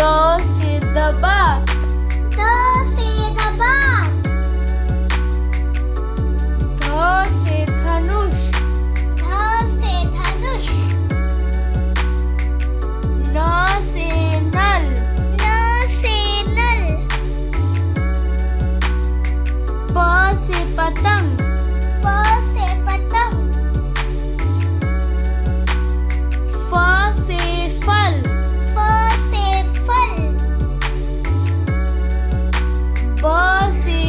से दबा, ध से दबा, ध से धनुष, ध से धनुष, न से नल, न से नल, प से पतंग, प से पतंग, फ से फल, फ से फल, ब से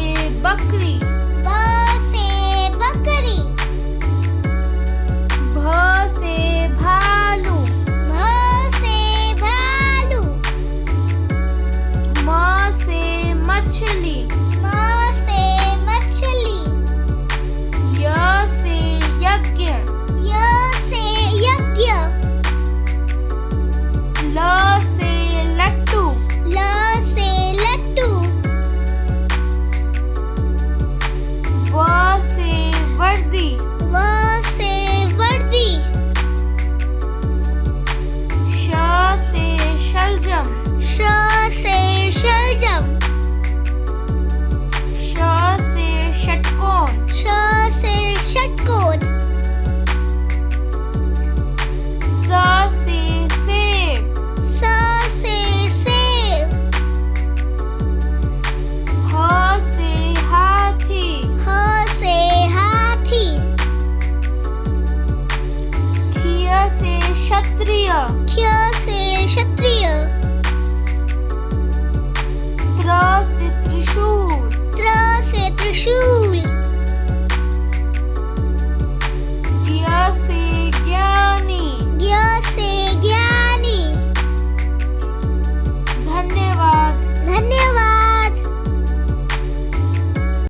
बकरी, ब से बकरी, भ से भालू, भ से भालू, म से मछली, म से मछली, य से यज्ञ, य से यज्ञ, ल से लट्टू, ल से लट्टू, व से वर्दी, व से वर्दी, श से शलजम, श से शलजम, श से षटकोण, श से षटकोण, स से सेब, स से सेब, ह से हाथी, ह से हाथी, ठ से क्षत्रिय, क्ष से क्षत्रिय, त्र से त्रिशूल, त्र से त्रिशूल,